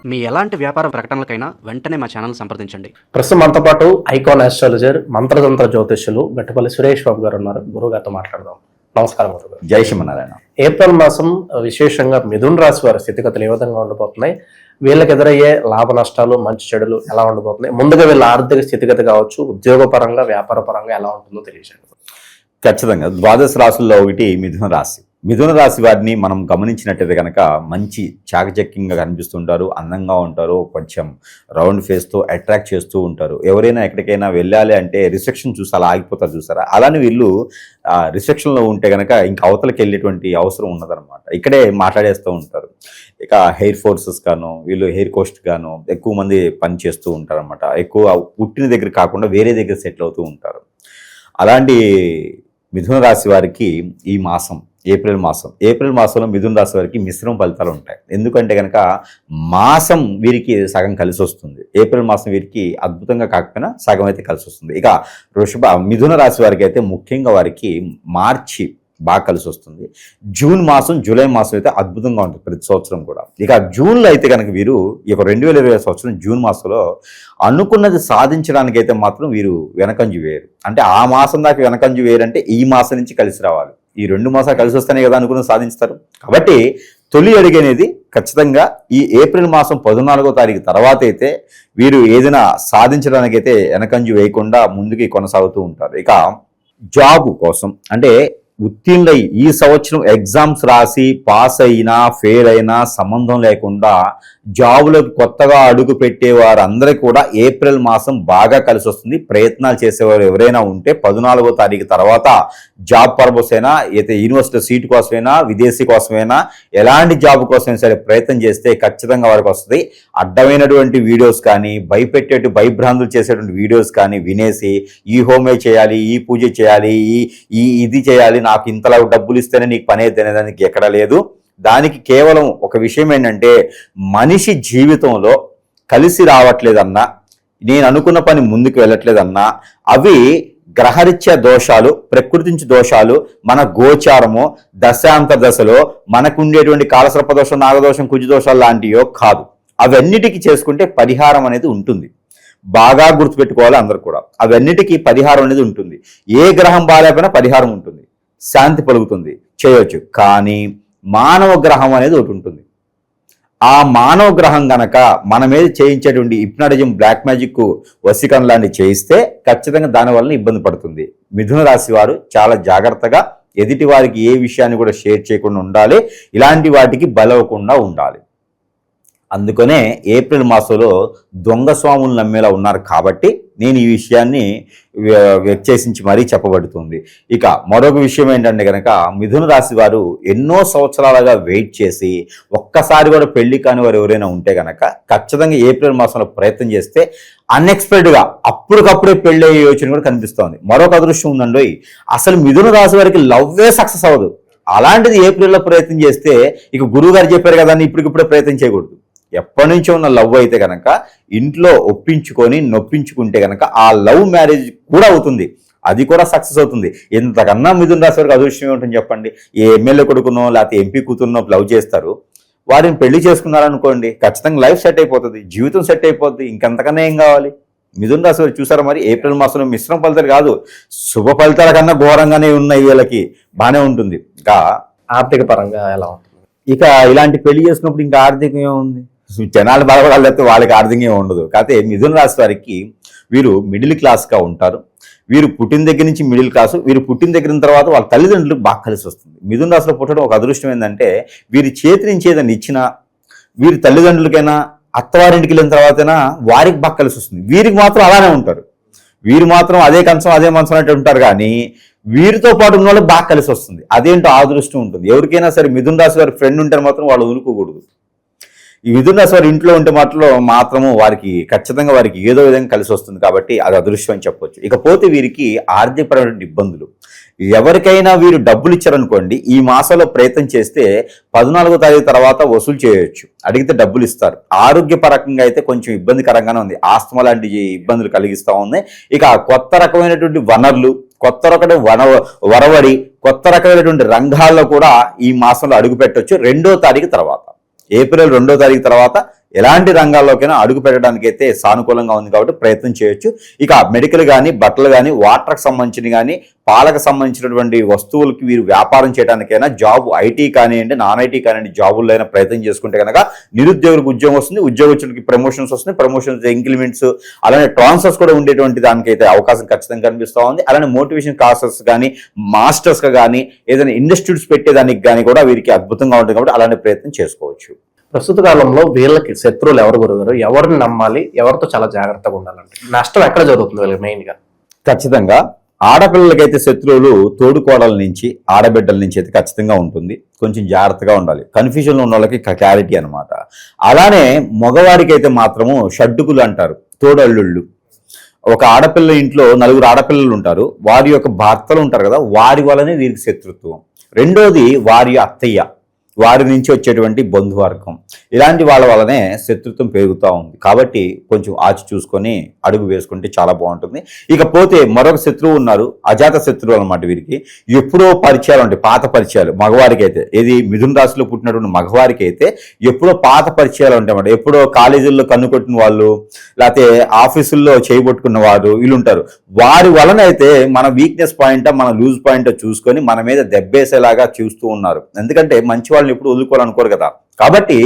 మీ ఎలాంటి వ్యాపార ప్రకటనలకైనా వెంటనే మా ఛానల్ సంప్రదించండి. ప్రస్తుతం మనతో పాటు ఐకాన్ ఆస్ట్రాలజర్ మంత్రతంత్ర జ్యోతిష్యులు గట్టుపల్లి సురేష్ బాబు గారు ఉన్నారు. గురుగారితో మాట్లాడదాం. నమస్కారం గురుగారు. జై శ్రీమన్నారాయణ. ఏప్రిల్ మాసం విశేషంగా మిథున రాశి వారి స్థితిగతులు ఏ విధంగా ఉండబోతున్నాయి, వీళ్ళకి ఎదురయ్యే లాభ నష్టాలు మంచి చెడులు ఎలా ఉండబోతున్నాయి, ముందుగా వీళ్ళ ఆర్థిక స్థితిగతి కావచ్చు, ఉద్యోగపరంగా వ్యాపార పరంగా ఎలా ఉంటుందో తెలియజేయండి. ఖచ్చితంగా ద్వాదశ రాశుల్లో ఒకటి మిథున రాశి. మిథున రాశి వారిని మనం గమనించినట్టయితే కనుక మంచి చాకచక్యంగా కనిపిస్తుంటారు, అందంగా ఉంటారు, కొంచెం రౌండ్ ఫేస్తో అట్రాక్ట్ చేస్తూ ఉంటారు. ఎవరైనా ఎక్కడికైనా వెళ్ళాలి అంటే రిసెప్షన్ చూసి అలా ఆగిపోతారు చూసారా, అలానే వీళ్ళు రిసెప్షన్లో ఉంటే కనుక ఇంకా అవతలకి వెళ్ళేటువంటి అవసరం ఉండదన్నమాట. ఇక్కడే మాట్లాడేస్తూ ఉంటారు. ఇక హెయిర్ ఫోర్సెస్ గాను వీళ్ళు హెయిర్ కోస్ట్ గాను ఎక్కువ మంది పని చేస్తూ ఉంటారు అనమాట. ఎక్కువ పుట్టిన దగ్గర కాకుండా వేరే దగ్గర సెటిల్ అవుతూ ఉంటారు. అలాంటి మిథున రాశి వారికి ఈ మాసం ఏప్రిల్ మాసంలో మిథున రాశి వారికి మిశ్రమ ఫలితాలు ఉంటాయి. ఎందుకంటే కనుక మాసం వీరికి సగం కలిసి వస్తుంది. ఏప్రిల్ మాసం వీరికి అద్భుతంగా కాకపోయినా సగం అయితే కలిసి వస్తుంది. ఇక మిథున రాశి వారికి అయితే ముఖ్యంగా వారికి మార్చి బాగా కలిసి వస్తుంది. జూన్ మాసం జూలై మాసం అయితే అద్భుతంగా ఉంటుంది ప్రతి సంవత్సరం కూడా. ఇక జూన్లో అయితే కనుక వీరు ఈ 2020 సంవత్సరం జూన్ మాసంలో అనుకున్నది సాధించడానికి అయితే మాత్రం వీరు వెనకంజు వేయరు. అంటే ఆ మాసం దాకా వెనకంజు వేయరంటే ఈ మాసం నుంచి కలిసి రావాలి. ఈ 2 మాసాలు కలిసి వస్తేనే కదా అనుకున్నది సాధిస్తారు. కాబట్టి తొలి అడుగు అనేది ఖచ్చితంగా ఈ ఏప్రిల్ మాసం 14వ తారీఖు తర్వాత అయితే వీరు ఏదైనా సాధించడానికైతే వెనకంజు వేయకుండా ముందుకి కొనసాగుతూ ఉంటారు. ఇక జాబ్ కోసం అంటే ఉత్తీర్ణులై ఈ సంవత్సరం ఎగ్జామ్స్ రాసి పాస్ అయినా ఫెయిల్ అయినా సంబంధం లేకుండా జాబులకు కొత్తగా అడుగు పెట్టే వారందరికీ కూడా ఏప్రిల్ మాసం బాగా కలిసి వస్తుంది. ప్రయత్నాలు చేసేవారు ఎవరైనా ఉంటే 14వ తారీఖు తర్వాత జాబ్ పర్పస్ అయినా అయితే యూనివర్సిటీ సీట్ కోసమైనా విదేశీ కోసమైనా ఎలాంటి జాబ్ కోసమైనా సరే ప్రయత్నం చేస్తే ఖచ్చితంగా వారికి వస్తుంది. అడ్డమైనటువంటి వీడియోస్ కానీ భయభ్రాంతులు చేసేటువంటి వీడియోస్ కానీ వినేసి ఈ హోమే చేయాలి, ఈ పూజ చేయాలి, ఇది చేయాలి, నాకు ఇంతలా డబ్బులు ఇస్తేనే నీకు పని అయితే దానికి ఎక్కడ లేదు. దానికి కేవలం ఒక విషయం ఏంటంటే మనిషి జీవితంలో కలిసి రావట్లేదన్నా, నేను అనుకున్న పని ముందుకు వెళ్ళట్లేదన్నా అవి గ్రహరీత్యా దోషాలు, ప్రకృతి నుంచి దోషాలు, మన గోచారము దశాంత దశలో మనకు ఉండేటువంటి కాలసర్ప దోషం, నాగదోషం, కుజదోషాలు లాంటివో కాదు. అవన్నిటికీ చేసుకుంటే పరిహారం అనేది ఉంటుంది. బాగా గుర్తుపెట్టుకోవాలి అందరూ కూడా. అవన్నిటికీ పరిహారం అనేది ఉంటుంది. ఏ గ్రహం బాగాలేకపోయినా పరిహారం ఉంటుంది, శాంతి పలుకుతుంది, చేయొచ్చు. కానీ మానవ గ్రహం అనేది ఒకటి ఉంటుంది. ఆ మానవ గ్రహం గనక మన మీద చేయించేటువంటి హిప్నాటిజం, బ్లాక్ మ్యాజిక్, వశీకరణ లాంటివి చేయిస్తే ఖచ్చితంగా దానివల్ల ఇబ్బంది పడుతుంది. మిథున రాశి వారు చాలా జాగ్రత్తగా ఎదుటి వారికి ఏ విషయాన్ని కూడా షేర్ చేయకుండా ఉండాలి. ఇలాంటి వాటికి బలవకుండా ఉండాలి. అందుకనే ఏప్రిల్ మాసంలో దొంగ స్వాములు నమ్మేలా ఉన్నారు కాబట్టి నేను ఈ విషయాన్ని వ్యక్తేసించి మరీ చెప్పబడుతుంది. ఇక మరొక విషయం ఏంటంటే కనుక మిథున రాశి వారు ఎన్నో సంవత్సరాలుగా వెయిట్ చేసి ఒక్కసారి కూడా పెళ్లి కాని వారు ఎవరైనా ఉంటే కనుక ఖచ్చితంగా ఏప్రిల్ మాసంలో ప్రయత్నం చేస్తే అన్ఎక్స్పెక్టెడ్గా అప్పటికప్పుడే పెళ్లి అయ్యే యోచన కూడా కనిపిస్తోంది. మరొక అదృష్టం ఉందండి, అసలు మిథున రాశి వారికి లవ్వే సక్సెస్ అవ్వదు. అలాంటిది ఏప్రిల్లో ప్రయత్నం చేస్తే ఇక గురువు గారు చెప్పారు కదా అని ఇప్పటికిప్పుడే ప్రయత్నం చేయకూడదు. ఎప్పటి నుంచో ఉన్న లవ్ అయితే కనుక ఇంట్లో ఒప్పించుకొని నొప్పించుకుంటే కనుక ఆ లవ్ మ్యారేజ్ కూడా అవుతుంది, అది కూడా సక్సెస్ అవుతుంది. ఇంతకన్నా మిథున రాశి వారికి అదృష్టం ఏమిటని చెప్పండి. ఏ ఎమ్మెల్యే కొడుకునో లేకపోతే ఎంపీ కూతురునో లవ్ చేస్తారు, వారిని పెళ్లి చేసుకున్నారనుకోండి ఖచ్చితంగా లైఫ్ సెట్ అయిపోతుంది, జీవితం సెట్ అయిపోతుంది. ఇంకెంతకన్నా ఏం కావాలి? మిథున రాశి వారు చూసారా మరి ఏప్రిల్ మాసంలో మిశ్రమ ఫలితాలు కాదు, శుభ ఫలితాల కన్నా ఘోరంగానే ఉన్నాయి. వీళ్ళకి బాగానే ఉంటుంది. ఇంకా ఆర్థిక పరంగా ఎలా ఉంటుంది? ఇక ఇలాంటి పెళ్లి చేసుకున్నప్పుడు ఇంకా ఆర్థికం ఏముంది, జనాలు బాధపడాలి లేకపోతే వాళ్ళకి ఆర్థికంగా ఉండదు. కాకపోతే మిథున రాశి వారికి వీరు మిడిల్ క్లాస్గా ఉంటారు. వీరు పుట్టిన దగ్గర నుంచి మిడిల్ క్లాసు, వీరు పుట్టిన దగ్గర తర్వాత వాళ్ళ తల్లిదండ్రులకు బాగా కలిసి వస్తుంది. మిథున రాశిలో పుట్టడం ఒక అదృష్టం ఏంటంటే వీరి చేతి నుంచి ఏదైనా ఇచ్చినా వీరి తల్లిదండ్రులకైనా అత్తవారింటికి వెళ్ళిన తర్వాతైనా వారికి బాగా కలిసి వస్తుంది. వీరికి మాత్రం అలానే ఉంటారు. వీరు మాత్రం అదే కంచం అదే మంచం అంటే ఉంటారు. కానీ వీరితో పాటు ఉన్న వాళ్ళకి బాగా కలిసి వస్తుంది. అదేంటో అదృష్టం ఉంటుంది. ఎవరికైనా సరే మిథున రాశి వారి ఫ్రెండ్ ఉంటే మాత్రం వాళ్ళు వదులుకోకూడదు. ఈ మిథున రాశి వారి ఇంట్లో ఉంటే మాత్రము వారికి ఖచ్చితంగా వారికి ఏదో విధంగా కలిసి వస్తుంది. కాబట్టి అది అదృష్టం అని చెప్పొచ్చు. ఇకపోతే వీరికి ఆర్థికపరమైన ఇబ్బందులు, ఎవరికైనా వీరు డబ్బులు ఇచ్చారనుకోండి ఈ మాసంలో ప్రయత్నం చేస్తే 14వ తారీఖు తర్వాత వసూలు చేయొచ్చు, అడిగితే డబ్బులు ఇస్తారు. ఆరోగ్యపరంగా అయితే కొంచెం ఇబ్బందికరంగానే ఉంది, ఆస్తమా లాంటి ఇబ్బందులు కలిగిస్తూ ఉంది. ఇక కొత్త రకమైనటువంటి వనరులు, కొత్త రకమైన వరవడి, కొత్త రకమైనటువంటి రంగాల్లో కూడా ఈ మాసంలో అడుగు పెట్టవచ్చు 2వ తారీఖు తర్వాత. ఏప్రిల్ 2వ తారీఖు తర్వాత ఎలాంటి రంగాల్లోకైనా అడుగు పెట్టడానికి అయితే సానుకూలంగా ఉంది కాబట్టి ప్రయత్నం చేయొచ్చు. ఇక మెడికల్ కానీ, బట్టలు కానీ, వాటర్కి సంబంధించిన కానీ, పాలకు సంబంధించినటువంటి వస్తువులకి వీరు వ్యాపారం చేయడానికైనా, జాబ్ ఐటీ కానివ్వండి, నాన్ ఐటీ కానివ్వండి, జాబుల్లో అయినా ప్రయత్నం చేసుకుంటే కనుక నిరుద్యోగులకు ఉద్యోగం వస్తుంది, ఉద్యోగస్తులకి ప్రమోషన్స్ వస్తుంది, ప్రమోషన్స్ ఇంక్రిమెంట్స్, అలానే ట్రాన్స్ఫర్స్ కూడా ఉండేటువంటి దానికైతే అవకాశం ఖచ్చితంగా కనిపిస్తూ ఉంది. అలానే మోటివేషన్ క్లాసెస్ కానీ, మాస్టర్స్ కానీ, ఏదైనా ఇన్స్టిట్యూట్స్ పెట్టేదానికి కానీ కూడా వీరికి అద్భుతంగా ఉంటుంది కాబట్టి అలానే ప్రయత్నం చేసుకోవచ్చు. ప్రస్తుత కాలంలో వీళ్ళకి శత్రువులు ఎవరు గురుగారు? ఎవరిని నమ్మాలి, ఎవరితో చాలా జాగ్రత్తగా ఉండాలంటే నష్టం ఎక్కడ జరుగుతుంది వీళ్ళకి మెయిన్ గా? ఖచ్చితంగా ఆడపిల్లలకైతే శత్రువులు తోడుకోడల నుంచి, ఆడబిడ్డల నుంచి అయితే ఖచ్చితంగా ఉంటుంది. కొంచెం జాగ్రత్తగా ఉండాలి. కన్ఫ్యూజన్లో ఉన్న వాళ్ళకి క్లారిటీ అనమాట. అలానే మగవారికి అయితే మాత్రము షడ్డుకులు అంటారు, తోడల్లుళ్ళు. ఒక ఆడపిల్ల ఇంట్లో 4 ఆడపిల్లలు ఉంటారు, వారి యొక్క భర్తలు ఉంటారు కదా, వారి వల్లనే వీరికి శత్రుత్వం. రెండోది వారి అత్తయ్య, వారి నుంచి వచ్చేటువంటి బంధువర్గం, ఇలాంటి వాళ్ళ వల్లనే శత్రుత్వం పెరుగుతూ ఉంది. కాబట్టి కొంచెం ఆచి చూసుకొని అడుగు వేసుకుంటే చాలా బాగుంటుంది. ఇకపోతే మరొక శత్రువు ఉన్నారు, అజాత శత్రువు అనమాట. వీరికి ఎప్పుడో పరిచయాలు ఉంటాయి, పాత పరిచయాలు. మగవారికి అయితే, ఏది మిథున రాశిలో పుట్టినటువంటి మగవారికి అయితే ఎప్పుడో పాత పరిచయాలు ఉంటాయి అన్నమాట. ఎప్పుడో కాలేజీల్లో కన్నుకొట్టిన వాళ్ళు, లేకపోతే ఆఫీసుల్లో చేయబొట్టుకున్న వారు వీళ్ళు ఉంటారు. వారి వలన అయితే మన వీక్నెస్ పాయింట్, మన లూజ్ పాయింట్ చూసుకొని మన మీద దెబ్బేసేలాగా చూస్తూ ఉన్నారు. ఎందుకంటే మంచి వాళ్ళని ఎప్పుడు వదులుకోవాలనుకోరు కదా. కాబట్టి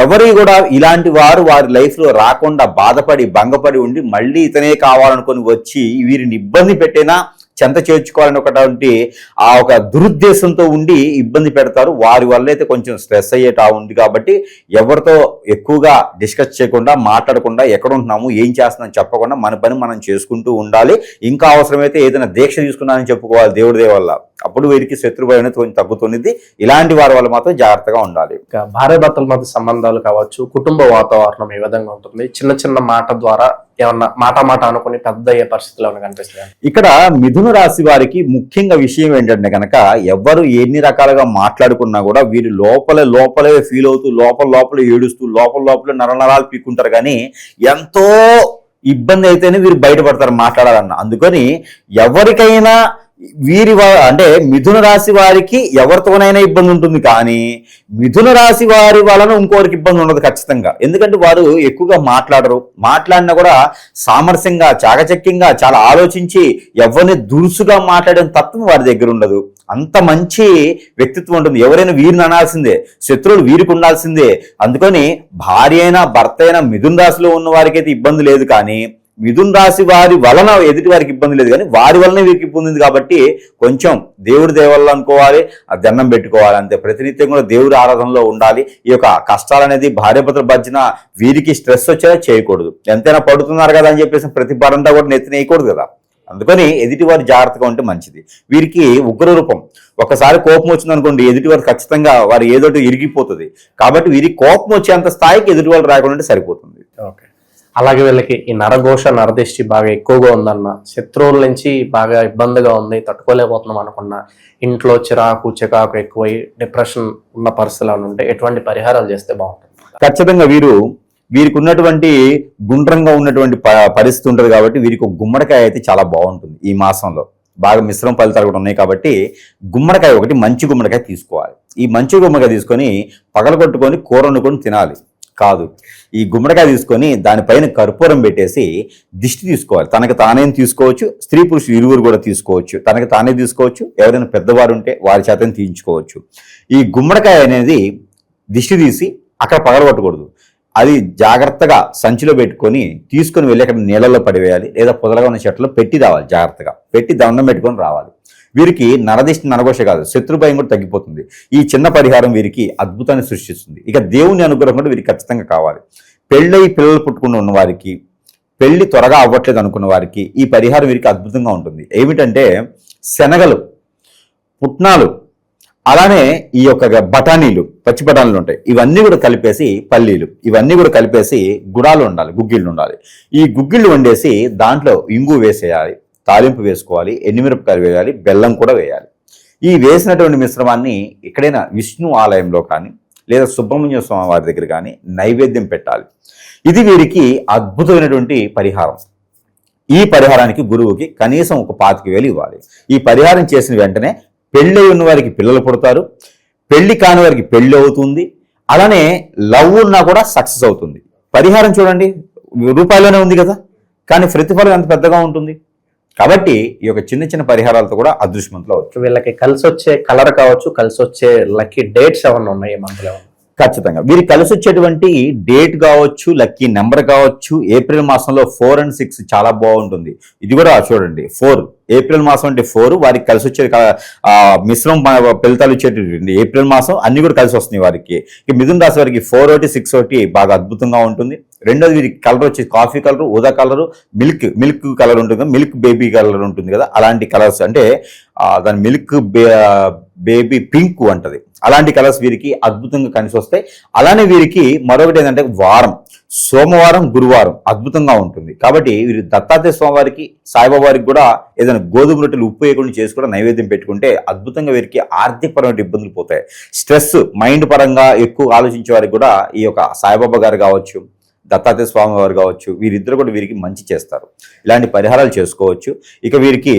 ఎవరి కూడా ఇలాంటి వారు వారి లైఫ్లో రాకుండా బాధపడి భంగపడి ఉండి మళ్ళీ ఇతనే కావాలనుకొని వచ్చి వీరిని ఇబ్బంది పెట్టినా చెంత చేర్చుకోవాలని ఒకటి ఆ ఒక దురుద్దేశంతో ఉండి ఇబ్బంది పెడతారు. వారి వల్ల అయితే కొంచెం స్ట్రెస్ అయ్యేటా ఉంది. కాబట్టి ఎవరితో ఎక్కువగా డిస్కస్ చేయకుండా, మాట్లాడకుండా, ఎక్కడ ఉంటున్నాము, ఏం చేస్తున్నాం చెప్పకుండా మన పని మనం చేసుకుంటూ ఉండాలి. ఇంకా అవసరమైతే ఏదైనా దీక్ష తీసుకున్నానని చెప్పుకోవాలి దేవుడి దయ వల్ల. అప్పుడు వీరికి శత్రుభయం అనేది కొంచెం తగ్గుతుంది. ఇలాంటి వారి వల్ల మాత్రం జాగ్రత్తగా ఉండాలి. భార్యాభర్తల మధ్య సంబంధాలు కావచ్చు, కుటుంబ వాతావరణం ఏ విధంగా ఉంటుంది? చిన్న చిన్న మాట ద్వారా ఏమన్నా మాట అనుకుని పెద్ద అయ్యే పరిస్థితులు ఏమైనా కనిపిస్తుంది? ఇక్కడ మిథున రాశి వారికి ముఖ్యంగా విషయం ఏంటంటే కనుక, ఎవరు ఎన్ని రకాలుగా మాట్లాడుకున్నా కూడా వీరు లోపలే ఫీల్ అవుతూ, లోపల ఏడుస్తూ, లోపల నరాలు పీక్కుంటారు. కానీ ఎంతో ఇబ్బంది అయితేనే వీరు బయటపడతారు మాట్లాడాలన్న. అందుకని ఎవరికైనా అంటే మిథున రాశి వారికి ఎవరితోనైనా ఇబ్బంది ఉంటుంది, కానీ మిథున రాశి వారి వలన ఇంకోరికి ఇబ్బంది ఉండదు ఖచ్చితంగా. ఎందుకంటే వారు ఎక్కువగా మాట్లాడినా కూడా సామరస్యంగా, చాకచక్యంగా, చాలా ఆలోచించి ఎవరిని దురుసుగా మాట్లాడే తత్వం వారి దగ్గర ఉండదు. అంత మంచి వ్యక్తిత్వం ఉంటుంది. ఎవరైనా వీరిని అనాల్సిందే, శత్రువులు వీరికి ఉండాల్సిందే. అందుకని భార్య అయినా భర్త అయినా మిథున రాశిలో ఉన్న వారికి అయితే ఇబ్బంది లేదు, కానీ మిథున రాశి వారి వలన ఎదుటి వారికి ఇబ్బంది లేదు, కానీ వారి వలనే వీరికి ఇబ్బంది ఉంది. కాబట్టి కొంచెం దేవుడి దేవల్ల అనుకోవాలి, ఆ దండం పెట్టుకోవాలి అంతే. ప్రతినిత్యం కూడా దేవుడి ఆరాధనలో ఉండాలి. ఈ యొక్క కష్టాలు అనేది భార్యాభర్తల మధ్యన వీరికి స్ట్రెస్ వచ్చేలా చేయకూడదు. ఎంతైనా పడుతున్నారు కదా అని చెప్పేసి ప్రతి పరంతా కూడా నెత్తినేయకూడదు కదా. అందుకని ఎదుటివారు జాగ్రత్తగా ఉంటే మంచిది. వీరికి ఉగ్ర రూపం, ఒకసారి కోపం వచ్చిందనుకోండి ఎదుటివారు ఖచ్చితంగా వారు ఏదోటి ఇరిగిపోతుంది. కాబట్టి వీరికి కోపం వచ్చేంత స్థాయికి ఎదుటివాళ్ళు రాకుండా సరిపోతుంది. ఓకే. అలాగే వీళ్ళకి ఈ నరఘోష, నరదిష్టి బాగా ఎక్కువగా ఉందన్న, శత్రువుల నుంచి బాగా ఇబ్బందిగా ఉంది, తట్టుకోలేకపోతున్నాం అనుకున్న, ఇంట్లో చికాకు ఎక్కువై డిప్రెషన్ ఉన్న పరిస్థితులు ఉంటే ఎటువంటి పరిహారాలు చేస్తే బాగుంటుంది? ఖచ్చితంగా వీరికి ఉన్నటువంటి గుండ్రంగా ఉన్నటువంటి పరిస్థితి ఉంటుంది. కాబట్టి వీరికి ఒక గుమ్మడికాయ అయితే చాలా బాగుంటుంది. ఈ మాసంలో బాగా మిశ్రమ ఫలితాలు కూడా ఉన్నాయి. కాబట్టి గుమ్మడికాయ ఒకటి, మంచి గుమ్మడికాయ తీసుకోవాలి. ఈ మంచి గుమ్మడికాయ తీసుకొని పగలగొట్టుకొని కూర వండుకొని తినాలి కాదు. ఈ గుమ్మడికాయ తీసుకొని దానిపైన కర్పూరం పెట్టేసి దిష్టి తీసుకోవాలి. తనకు తానేం తీసుకోవచ్చు, స్త్రీ పురుషులు ఇరువురు కూడా తీసుకోవచ్చు. తనకు తానే తీసుకోవచ్చు, ఎవరైనా పెద్దవారు ఉంటే వారి చేతనే తీయించుకోవచ్చు. ఈ గుమ్మడికాయ అనేది దిష్టి తీసి అక్కడ పగలగొట్టకూడదు. అది జాగ్రత్తగా సంచిలో పెట్టుకొని తీసుకొని వెళ్ళి అక్కడ నీళ్ళలో పడివేయాలి, లేదా పొదలుగా ఉన్న చెట్లలో పెట్టి రావాలి. జాగ్రత్తగా పెట్టి దండం పెట్టుకొని రావాలి. వీరికి నరదిష్టి, నరఘోష కాదు, శత్రుభయం కూడా తగ్గిపోతుంది. ఈ చిన్న పరిహారం వీరికి అద్భుతాన్ని సృష్టిస్తుంది. ఇక దేవుని అనుగ్రహం కూడా వీరికి ఖచ్చితంగా కావాలి. పెళ్ళై పిల్లలు పుట్టుకుని ఉన్న వారికి, పెళ్లి త్వరగా అవ్వట్లేదు అనుకున్న వారికి ఈ పరిహారం వీరికి అద్భుతంగా ఉంటుంది. ఏమిటంటే శనగలు, పుట్నాలు, అలానే ఈ యొక్క బఠానీలు, పచ్చి బఠానీలు ఉంటాయి, ఇవన్నీ కూడా కలిపేసి, పల్లీలు, ఇవన్నీ కూడా కలిపేసి గుడాలు ఉండాలి, గుగ్గిళ్ళు ఉండాలి. ఈ గుగ్గిళ్ళు వండేసి దాంట్లో ఇంగు వేసేయాలి, తాలింపు వేసుకోవాలి, ఎండుమిరపకాయలు వేయాలి, బెల్లం కూడా వేయాలి. ఈ వేసినటువంటి మిశ్రమాన్ని ఎక్కడైనా విష్ణు ఆలయంలో కానీ లేదా సుబ్రహ్మణ్య స్వామి వారి దగ్గర కానీ నైవేద్యం పెట్టాలి. ఇది వీరికి అద్భుతమైనటువంటి పరిహారం. ఈ పరిహారానికి గురువుకి కనీసం ఒక 25,000 ఇవ్వాలి. ఈ పరిహారం చేసిన వెంటనే పెళ్ళి ఉన్న వారికి పిల్లలు పుడతారు, పెళ్లి కాని వారికి పెళ్లి అవుతుంది. అలానే లవ్ ఉన్నా కూడా సక్సెస్ అవుతుంది. పరిహారం చూడండి, రూపాయలోనే ఉంది కదా, కానీ ప్రతిఫలం ఎంత పెద్దగా ఉంటుంది. కాబట్టి ఈ యొక్క చిన్న చిన్న పరిహారాలతో కూడా అదృష్టవంతులు అవ్వచ్చు. వీళ్ళకి కలిసి వచ్చే కలర్ కావచ్చు, కలిసి వచ్చే లక్కీ డేట్స్ ఏమన్నా ఉన్నాయి ఈ మంత్లో? ఖచ్చితంగా వీరికి కలిసి వచ్చేటువంటి డేట్ కావచ్చు, లక్కీ నెంబర్ కావచ్చు. ఏప్రిల్ మాసంలో 4 and 6 చాలా బాగుంటుంది. ఇది కూడా చూడండి, 4 ఏప్రిల్ మాసం అంటే 4 వారికి కలిసి వచ్చే మిశ్రమ ఫలితాలు వచ్చేటువంటి ఏప్రిల్ మాసం అన్ని కూడా కలిసి వస్తున్నాయి వారికి. ఇక మిథున రాశి వారికి 4 ఒకటి 6 ఒకటి బాగా అద్భుతంగా ఉంటుంది. రెండోది వీరికి కలర్ వచ్చి కాఫీ కలర్, ఊదా కలరు, మిల్క్ కలర్ ఉంటుంది కదా, మిల్క్ బేబీ కలర్ ఉంటుంది కదా, అలాంటి కలర్స్ అంటే దాని మిల్క్ బేబీ పింక్ అంటది. అలాంటి కలర్స్ వీరికి అద్భుతంగా కలిసి వస్తాయి. అలానే వీరికి మరొకటి ఏంటంటే వారం, సోమవారం, గురువారం అద్భుతంగా ఉంటుంది. కాబట్టి వీరు దత్తాత్రేయ స్వామి వారికి, సాయిబాబా వారికి కూడా ఏదైనా గోధుమ రొట్టెలు ఉప్పు వేయకుండా చేసి కూడా నైవేద్యం పెట్టుకుంటే అద్భుతంగా వీరికి ఆర్థికపరమైన ఇబ్బందులు పోతాయి. స్ట్రెస్ మైండ్ పరంగా ఎక్కువ ఆలోచించే వారికి కూడా ఈ యొక్క సాయిబాబా గారు కావచ్చు, దత్తాత్రేయ స్వామి వారు కావచ్చు, వీరిద్దరు కూడా వీరికి మంచి చేస్తారు. ఇలాంటి పరిహారాలు చేసుకోవచ్చు. ఇక వీరికి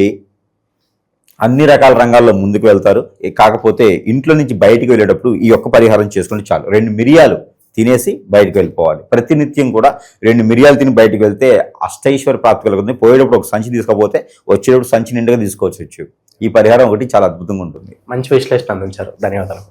అన్ని రకాల రంగాల్లో ముందుకు వెళ్తారు. కాకపోతే ఇంట్లో నుంచి బయటికి వెళ్ళేటప్పుడు ఈ ఒక్క పరిహారం చేసుకుంటే చాలు. 2 మిరియాలు తినేసి బయటకు వెళ్ళిపోవాలి. ప్రతినిత్యం కూడా 2 మిరియాలు తిని బయటకు వెళ్తే అష్టైశ్వర్య ప్రాప్తి కలుగుతుంది. పోయేటప్పుడు ఒక సంచి తీసుకోకపోతే వచ్చేటప్పుడు సంచి నిండుగా తీసుకోవచ్చు. ఈ పరిహారం ఒకటి చాలా అద్భుతంగా ఉంటుంది. మంచి విశ్లేషణ అందించారు, ధన్యవాదాలు.